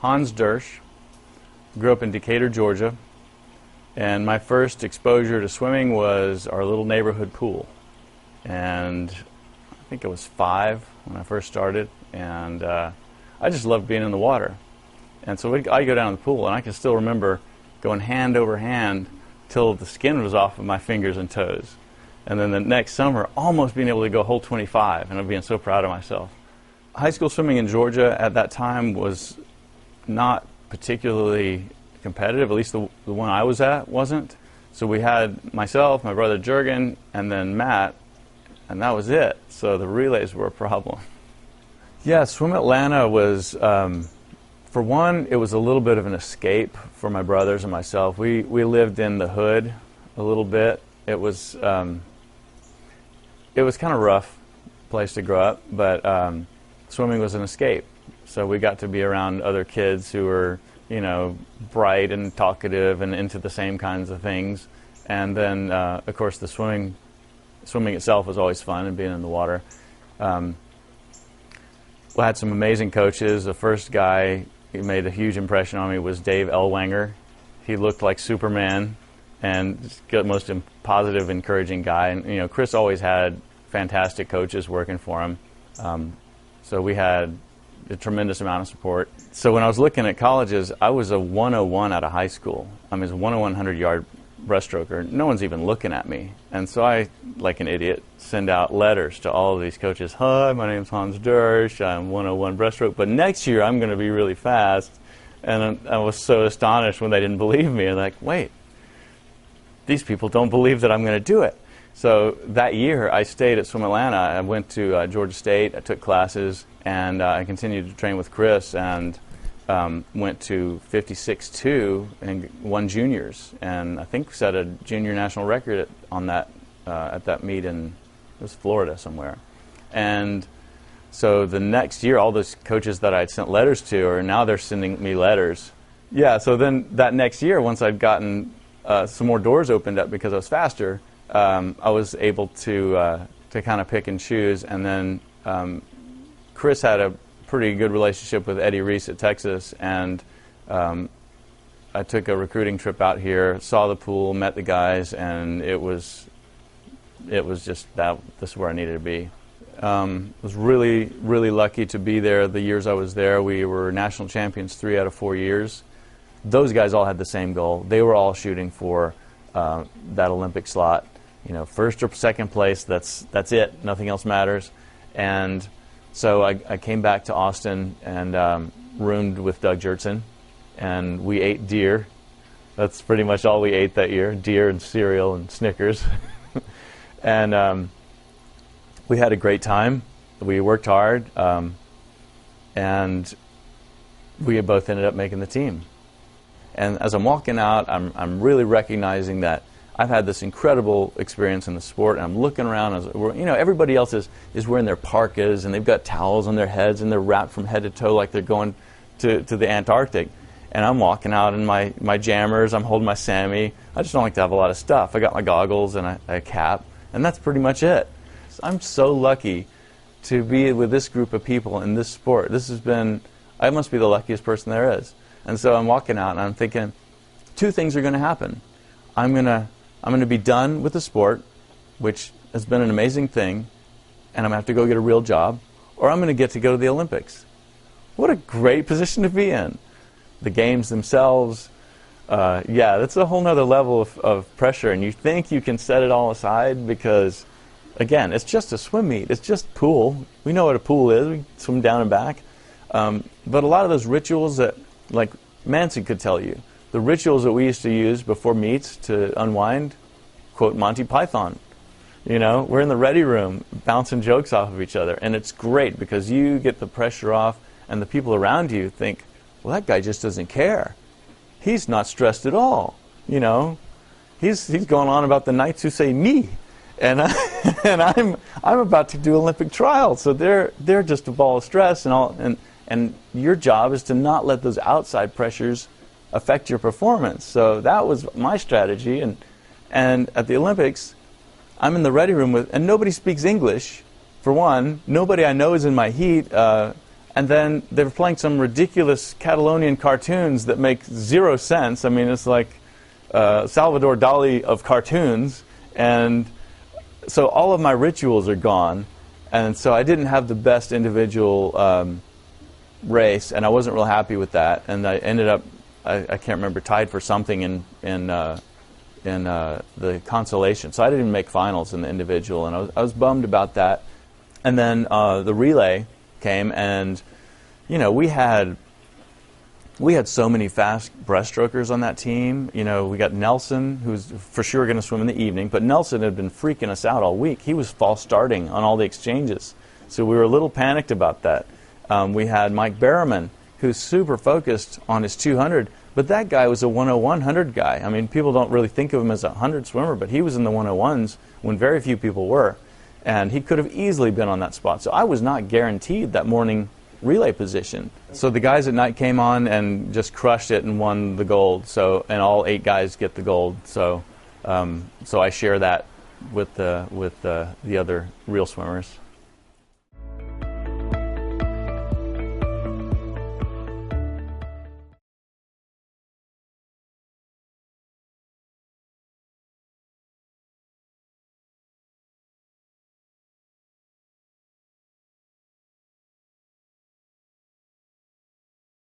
Hans Dersch, grew up in Decatur, Georgia, and my first exposure to swimming was our little neighborhood pool. And I think I was 5 when I first started, and I just loved being in the water. And so I'd go down to the pool, and I can still remember going hand over hand till the skin was off of my fingers and toes. And then the next summer, almost being able to go whole 25, and I'm being so proud of myself. High school swimming in Georgia at that time was not particularly competitive, at least the one I was at wasn't. So we had myself, my brother Jurgen, and then Matt, and that was it. So the relays were a problem. Yeah, Swim Atlanta was, for one, it was a little bit of an escape for my brothers and myself. We lived in the hood a little bit. It was kind of rough place to grow up, but swimming was an escape. So we got to be around other kids who were, you know, bright and talkative and into the same kinds of things. And then, of course, the swimming itself was always fun, and being in the water. We had some amazing coaches. The first guy who made a huge impression on me was Dave Ellwanger. He looked like Superman, and just the most positive, encouraging guy. And you know, Chris always had fantastic coaches working for him. So we had a tremendous amount of support. So when I was looking at colleges, I was a 101 out of high school. I was a 100-yard breaststroker. No one's even looking at me. And so I, like an idiot, send out letters to all of these coaches. Hi, my name's Hans Dersch. I'm 101 breaststroke, but next year I'm going to be really fast. And I was so astonished when they didn't believe me. And like, wait, these people don't believe that I'm going to do it. So that year I stayed at Swim Atlanta. I went to Georgia State. I took classes, and I continued to train with Chris, and went to 56.2 and won juniors, and I think set a junior national record on that at that meet in, it was Florida somewhere. And so the next year, all those coaches that I'd sent letters to, are now they're sending me letters. Yeah. So then that next year, once I'd gotten some more doors opened up because I was faster, I was able to kind of pick and choose. And then Chris had a pretty good relationship with Eddie Reese at Texas, and I took a recruiting trip out here, saw the pool, met the guys, and it was just that this is where I needed to be. Was really, really lucky to be there. The years I was there, we were national champions 3 out of 4 years. Those guys all had the same goal. They were all shooting for that Olympic slot. You know, first or second place, that's it. Nothing else matters. And so I came back to Austin and roomed with Doug Jertson, and we ate deer. That's pretty much all we ate that year, deer and cereal and Snickers. And we had a great time. We worked hard, and we both ended up making the team. And as I'm walking out, I'm really recognizing that I've had this incredible experience in the sport, and I'm looking around, as you know, everybody else is wearing their parkas, and they've got towels on their heads, and they're wrapped from head to toe like they're going to the Antarctic. And I'm walking out in my jammers, I'm holding my Sammy. I just don't like to have a lot of stuff. I got my goggles and a cap, and that's pretty much it. So I'm so lucky to be with this group of people in this sport. This has been, I must be the luckiest person there is. And so I'm walking out, and I'm thinking, 2 things are going to happen. I'm going to be done with the sport, which has been an amazing thing, and I'm going to have to go get a real job, or I'm going to go to the Olympics. What a great position to be in. The games themselves, yeah, that's a whole nother level of pressure, and you think you can set it all aside because, again, it's just a swim meet. It's just pool. We know what a pool is. We swim down and back. But a lot of those rituals that, like Mancy could tell you, the rituals that we used to use before meets to unwind, quote Monty Python. You know, we're in the ready room bouncing jokes off of each other, and it's great because you get the pressure off, and the people around you think, well, that guy just doesn't care. He's not stressed at all. You know, he's going on about the knights who say me, and I'm about to do Olympic trials, so they're just a ball of stress and all, and your job is to not let those outside pressures affect your performance. So that was my strategy, and at the Olympics, I'm in the ready room and nobody speaks English. For one, nobody I know is in my heat. And then they were playing some ridiculous Catalonian cartoons that make zero sense. I mean, it's like Salvador Dali of cartoons. And so all of my rituals are gone. And so I didn't have the best individual race, and I wasn't real happy with that. And I ended up, I can't remember, tied for something in the consolation. So I didn't even make finals in the individual, and I was bummed about that. And then the relay came, and we had so many fast breaststrokers on that team. We got Nelson, who's for sure going to swim in the evening, but Nelson had been freaking us out all week. He was false starting on all the exchanges, so we were a little panicked about that. We had Mike Berriman, who's super focused on his 200, but that guy was a 101 100 guy. I mean, people don't really think of him as a 100 swimmer, but he was in the 101s when very few people were. And he could have easily been on that spot. So I was not guaranteed that morning relay position. So the guys at night came on and just crushed it and won the gold. And all 8 guys get the gold. So I share that with the other real swimmers.